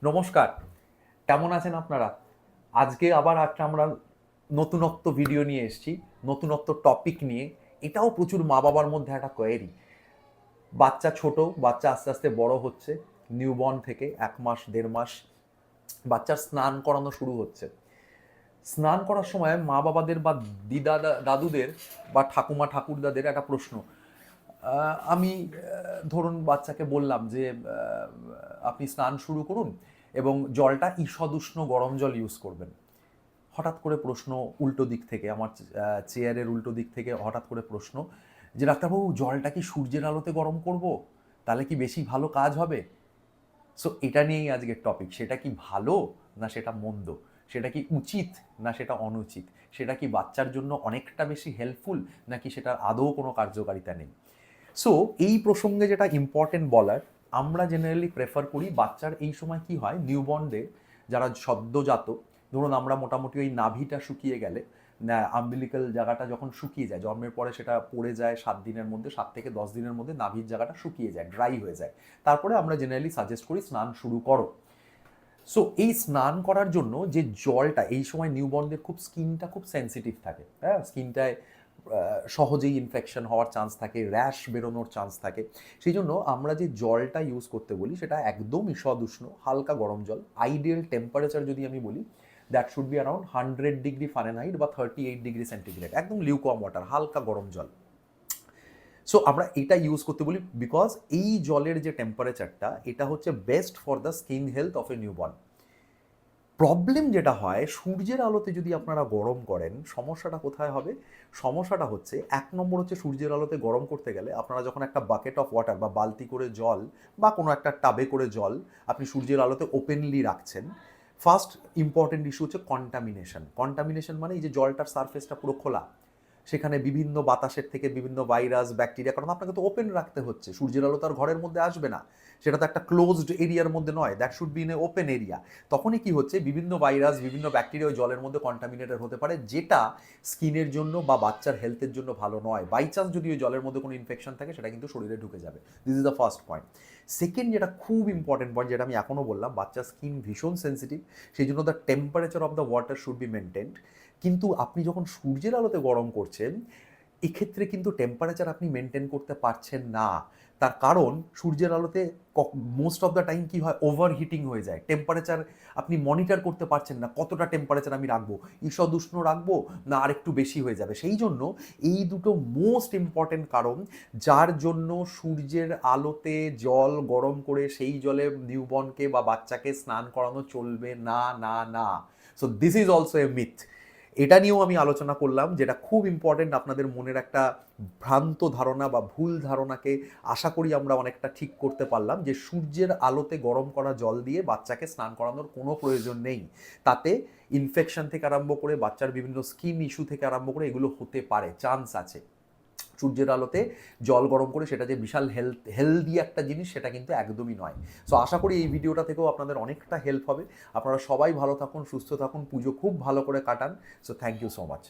নমস্কার, কেমন আছেন আপনারা? আজকে আবার একটা আমরা নতুনত্ব ভিডিও নিয়ে এসেছি, নতুনত্ব টপিক নিয়ে। এটাও প্রচুর মা-বাবার মধ্যে একটা কোয়েরি। বাচ্চা ছোট, বাচ্চা আস্তে, আস্তে বড় হচ্ছে। নিউবর্ন থেকে ১ মাস, ১.৫ মাস বাচ্চার স্নান করানো শুরু হচ্ছে। স্নান করার সময় মা-বাবাদের বা দাদুদের বা ঠাকুমা-ঠাকুরদাদের একটা প্রশ্ন। আমি ধরুন বাচ্চাকে বললাম যে, "আপনি স্নান শুরু করুন এবং জলটা ঈষদুষ্ণ গরম জল ইউজ করবেন।" হঠাৎ করে প্রশ্ন উল্টো দিক থেকে, আমার চেয়ারের উল্টো দিক থেকে হঠাৎ করে প্রশ্ন যে, "ডাক্তারবাবু জলটা কি সূর্যের আলোতে গরম করব? তাহলে কি বেশি ভালো কাজ হবে?" সো এটা নিয়েই আজকের টপিক। সেটা কি ভালো না সেটা মন্দ? সেটা কি উচিত না সেটা অনুচিত? সেটা কি বাচ্চার জন্য অনেকটা বেশি হেল্পফুল নাকি সেটার আদৌ কোনো কার্যকারিতা নেই? সো এই প্রসঙ্গে যেটা ইম্পর্টেন্ট বলার, আমরা জেনারেলি প্রেফার করি বাচ্চার এই সময় কি হয় নিউবর্নদের যারা সদ্যজাত, ধরুন আমরা মোটামুটি ওই নাভিটা শুকিয়ে গেলে, আম্বিলিক্যাল জায়গাটা যখন শুকিয়ে যায়, জন্মের পরে সেটা পড়ে যায় ৭ দিনের মধ্যে, ৭ থেকে ১০ দিনের মধ্যে নাভির জায়গাটা শুকিয়ে যায়, ড্রাই হয়ে যায়। তারপরে আমরা জেনারেলি সাজেস্ট করি স্নান শুরু করো। সো এই স্নান করার জন্য যে জলটা এই সময় নিউবর্নদের স্কিনটা খুব সেনসিটিভ থাকে, হ্যাঁ, স্কিনটায় সহজেই ইনফেকশন হওয়ার চান্স থাকে, র্যাশ বেরোনোর চান্স থাকে। সেই জন্য আমরা যে জলটা ইউজ করতে বলি সেটা একদম ঈষদুষ্ণ হালকা গরম জল। আইডিয়াল টেম্পারেচার যদি আমি বলি, that should be around 100 degree Fahrenheit বা 38 ডিগ্রি সেন্টিগ্রেড, একদম লিউকওয়ার্ম ওয়াটার, হালকা গরম জল। সো আমরা এটা ইউজ করতে বলি বিকজ এই জলের যে টেম্পারেচারটা, এটা হচ্ছে best for the skin health of A newborn. Problem যেটা হয়, সূর্যের আলোতে যদি আপনারা গরম করেন, সমস্যাটা কোথায় হবে? সমস্যাটা হচ্ছে ১ নম্বর হচ্ছে সূর্যের আলোতে গরম করতে গেলে আপনারা যখন একটা বাকেট অফ ওয়াটার বা বালতি করে জল বা কোনো একটা টাবে করে জল আপনি সূর্যের আলোতে ওপেনলি রাখছেন, ফার্স্ট ইম্পর্টেন্ট ইস্যু হচ্ছে কন্টামিনেশন। কন্টামিনেশন মানে এই যে জলটার সারফেসটা পুরো খোলা, সেখানে বিভিন্ন বাতাসের থেকে বিভিন্ন ভাইরাস, ব্যাকটেরিয়া, কারণ আপনাকে তো ওপেন রাখতে হচ্ছে, সূর্যের আলো তো আর ঘরের মধ্যে আসবে না, সেটা তো একটা ক্লোজড এরিয়ার মধ্যে নয়, that should be in a open area. তখনই কি হচ্ছে, বিভিন্ন ভাইরাস, বিভিন্ন ব্যাকটেরিয়া ওই জলের মধ্যে কন্টামিনেটেড হতে পারে, যেটা স্কিনের জন্য বা বাচ্চার হেলথের জন্য ভালো নয়। বাই চান্স যদি ওই জলের মধ্যে কোনো ইনফেকশন থাকে সেটা কিন্তু শরীরে ঢুকে যাবে। This is the first point. Second যেটা খুব ইম্পর্টেন্ট পয়েন্ট, যেটা আমি এখনও বললাম, বাচ্চার স্কিন ভীষণ সেন্সিটিভ, সেই জন্য the temperature of the water should be maintained. কিন্তু আপনি যখন সূর্যের আলোতে গরম করছেন, এক্ষেত্রে কিন্তু টেম্পারেচার আপনি মেনটেন করতে পারছেন না। তার কারণ সূর্যের আলোতে মোস্ট অফ দ্য টাইম কি হয়, ওভার হিটিং হয়ে যায়। টেম্পারেচার আপনি মনিটর করতে পারছেন না, কতটা টেম্পারেচার আমি রাখবো, ঈষদ উষ্ণ রাখবো না আরেকটু বেশি হয়ে যাবে। সেই জন্য এই দুটো মোস্ট ইম্পর্টেন্ট কারণ, যার জন্য সূর্যের আলোতে জল গরম করে সেই জলে নিউবর্নকে বা বাচ্চাকে স্নান করানো চলবে না, না, না। So this is also a myth. এটা নিয়েও আমি আলোচনা করলাম, যেটা খুব ইম্পর্টেন্ট, আপনাদের মনের একটা ভ্রান্ত ধারণা বা ভুল ধারণাকে আশা করি আমরা অনেকটা ঠিক করতে পারলাম, যে সূর্যের আলোতে গরম করা জল দিয়ে বাচ্চাকে স্নান করানোর কোনো প্রয়োজন নেই। তাতে ইনফেকশন থেকে আরম্ভ করে বাচ্চার বিভিন্ন স্কিন ইস্যু থেকে আরম্ভ করে এগুলো হতে পারে, চান্স আছে। সূর্যের আলোতে জল গরম করে সেটা যে বিশাল হেলদি একটা জিনিস, সেটা কিন্তু একদমই নয়। সো আশা করি এই ভিডিওটা থেকেও আপনাদের অনেকটা হেল্প হবে। আপনারা সবাই ভালো থাকুন, সুস্থ থাকুন, পুজো খুব ভালো করে কাটান। So thank you so much.